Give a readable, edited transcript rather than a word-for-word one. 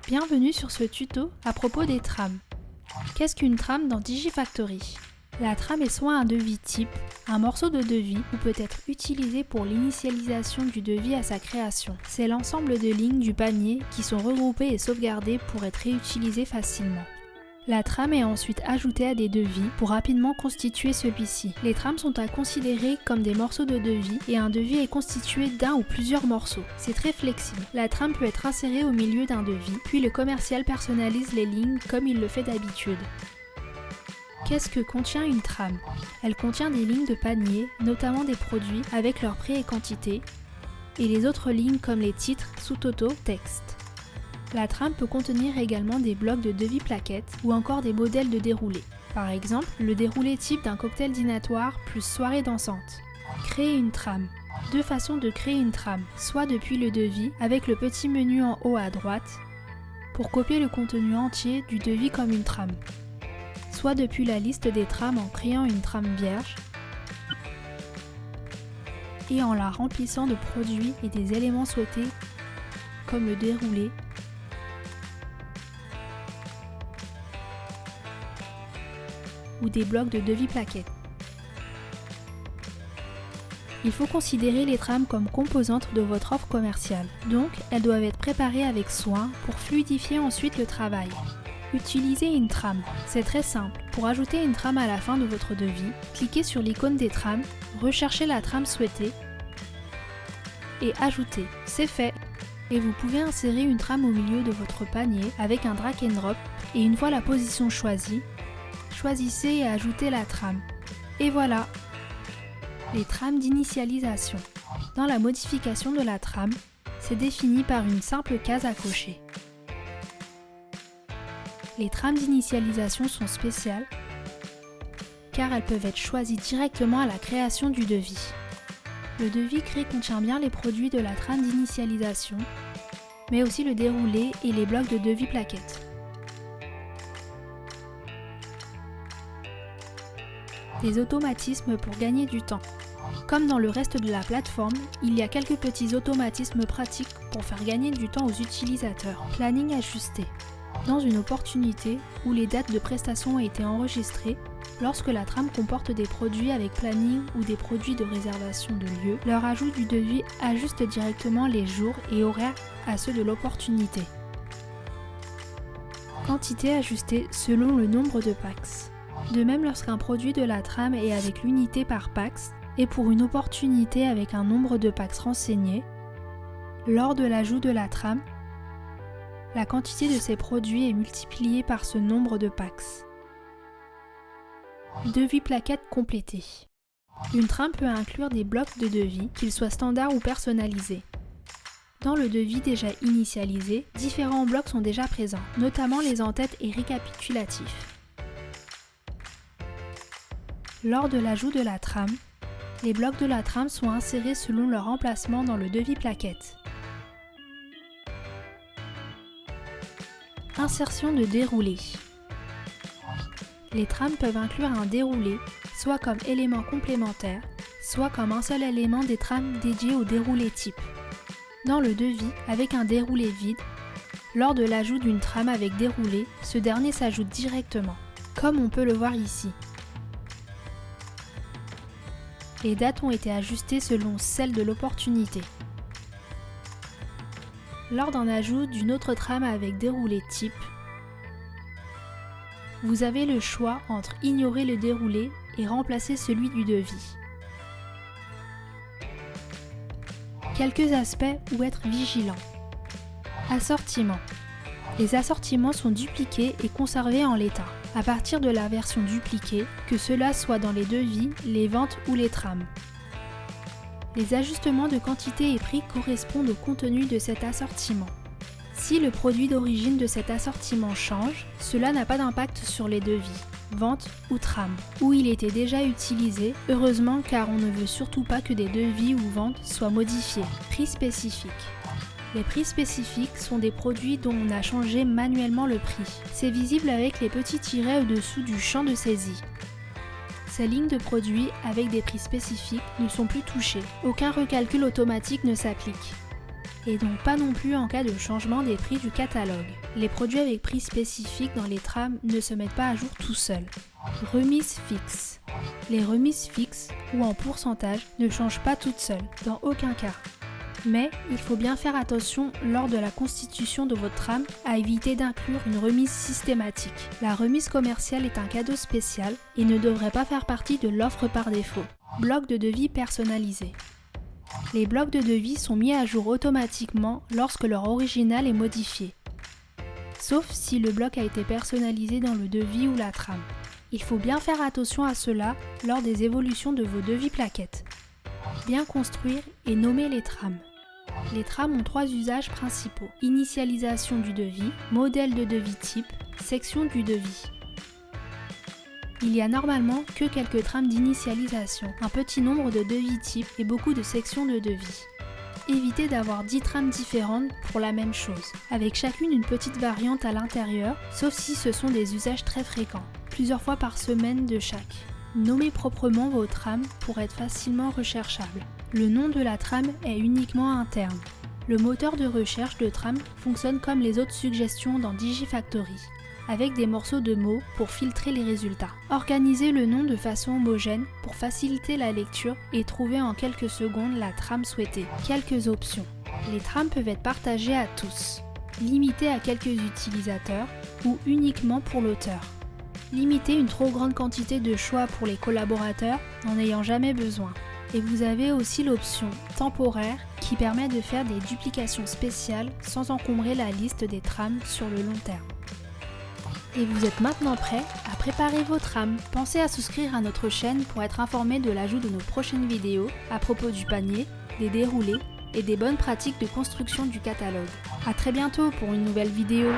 Bienvenue sur ce tuto à propos des trames. Qu'est-ce qu'une trame dans Digifactory? La trame est soit un devis type, un morceau de devis ou peut être utilisé pour l'initialisation du devis à sa création. C'est l'ensemble de lignes du panier qui sont regroupées et sauvegardées pour être réutilisées facilement. La trame est ensuite ajoutée à des devis pour rapidement constituer celui-ci. Les trames sont à considérer comme des morceaux de devis et un devis est constitué d'un ou plusieurs morceaux. C'est très flexible. La trame peut être insérée au milieu d'un devis, puis le commercial personnalise les lignes comme il le fait d'habitude. Qu'est-ce que contient une trame? Elle contient des lignes de panier, notamment des produits avec leur prix et quantité, et les autres lignes comme les titres, sous-totaux, texte. La trame peut contenir également des blocs de devis plaquettes ou encore des modèles de déroulé. Par exemple, le déroulé type d'un cocktail dînatoire plus soirée dansante. Créer une trame. Deux façons de créer une trame, soit depuis le devis avec le petit menu en haut à droite pour copier le contenu entier du devis comme une trame, soit depuis la liste des trames en créant une trame vierge et en la remplissant de produits et des éléments souhaités comme le déroulé, ou des blocs de devis plaquettes. Il faut considérer les trames comme composantes de votre offre commerciale, donc elles doivent être préparées avec soin pour fluidifier ensuite le travail. Utilisez une trame, c'est très simple. Pour ajouter une trame à la fin de votre devis, cliquez sur l'icône des trames, recherchez la trame souhaitée et ajoutez. C'est fait! Et vous pouvez insérer une trame au milieu de votre panier avec un drag and drop et une fois la position choisie, choisissez et ajoutez la trame. Et voilà! Les trames d'initialisation. Dans la modification de la trame, c'est défini par une simple case à cocher. Les trames d'initialisation sont spéciales car elles peuvent être choisies directement à la création du devis. Le devis créé contient bien les produits de la trame d'initialisation, mais aussi le déroulé et les blocs de devis plaquettes. Des automatismes pour gagner du temps. Comme dans le reste de la plateforme, il y a quelques petits automatismes pratiques pour faire gagner du temps aux utilisateurs. Planning ajusté. Dans une opportunité où les dates de prestation ont été enregistrées, lorsque la trame comporte des produits avec planning ou des produits de réservation de lieu, leur ajout du devis ajuste directement les jours et horaires à ceux de l'opportunité. Quantité ajustée selon le nombre de packs. De même lorsqu'un produit de la trame est avec l'unité par packs et pour une opportunité avec un nombre de packs renseigné, lors de l'ajout de la trame, la quantité de ces produits est multipliée par ce nombre de packs. Devis plaquettes complété. Une trame peut inclure des blocs de devis, qu'ils soient standards ou personnalisés. Dans le devis déjà initialisé, différents blocs sont déjà présents, notamment les en-tête et récapitulatifs. Lors de l'ajout de la trame, les blocs de la trame sont insérés selon leur emplacement dans le devis plaquette. Insertion de déroulé. Les trames peuvent inclure un déroulé, soit comme élément complémentaire, soit comme un seul élément des trames dédiées au déroulé type. Dans le devis, avec un déroulé vide, lors de l'ajout d'une trame avec déroulé, ce dernier s'ajoute directement, comme on peut le voir ici. Les dates ont été ajustées selon celles de l'opportunité. Lors d'un ajout d'une autre trame avec déroulé type, vous avez le choix entre ignorer le déroulé et remplacer celui du devis. Quelques aspects où être vigilant. Assortiment. Les assortiments sont dupliqués et conservés en l'état, à partir de la version dupliquée, que cela soit dans les devis, les ventes ou les trames. Les ajustements de quantité et prix correspondent au contenu de cet assortiment. Si le produit d'origine de cet assortiment change, cela n'a pas d'impact sur les devis, ventes ou trames, où il était déjà utilisé, heureusement car on ne veut surtout pas que des devis ou ventes soient modifiés. Prix spécifique. Les prix spécifiques sont des produits dont on a changé manuellement le prix. C'est visible avec les petits tirets au-dessous du champ de saisie. Ces lignes de produits avec des prix spécifiques ne sont plus touchées. Aucun recalcul automatique ne s'applique. et donc pas non plus en cas de changement des prix du catalogue. Les produits avec prix spécifiques dans les trames ne se mettent pas à jour tout seuls. Remise fixe. Les remises fixes ou en pourcentage ne changent pas toutes seules, dans aucun cas. Mais il faut bien faire attention lors de la constitution de votre trame à éviter d'inclure une remise systématique. La remise commerciale est un cadeau spécial et ne devrait pas faire partie de l'offre par défaut. Bloc de devis personnalisé. Les blocs de devis sont mis à jour automatiquement lorsque leur original est modifié, sauf si le bloc a été personnalisé dans le devis ou la trame. Il faut bien faire attention à cela lors des évolutions de vos devis plaquettes. Bien construire et nommer les trames. Les trames ont 3 usages principaux: initialisation du devis, modèle de devis type, section du devis. Il y a normalement que quelques trames d'initialisation, un petit nombre de devis types et beaucoup de sections de devis. Évitez d'avoir 10 trames différentes pour la même chose, avec chacune une petite variante à l'intérieur, sauf si ce sont des usages très fréquents, plusieurs fois par semaine de chaque. Nommez proprement vos trames pour être facilement recherchables. Le nom de la trame est uniquement interne. Le moteur de recherche de trame fonctionne comme les autres suggestions dans Digifactory, avec des morceaux de mots pour filtrer les résultats. Organisez le nom de façon homogène pour faciliter la lecture et trouver en quelques secondes la trame souhaitée. Quelques options. Les trames peuvent être partagées à tous, limitées à quelques utilisateurs ou uniquement pour l'auteur. Limitez une trop grande quantité de choix pour les collaborateurs n'en ayant jamais besoin. Et vous avez aussi l'option temporaire qui permet de faire des duplications spéciales sans encombrer la liste des trames sur le long terme. Et vous êtes maintenant prêt à préparer vos trames. Pensez à souscrire à notre chaîne pour être informé de l'ajout de nos prochaines vidéos à propos du panier, des déroulés et des bonnes pratiques de construction du catalogue. À très bientôt pour une nouvelle vidéo.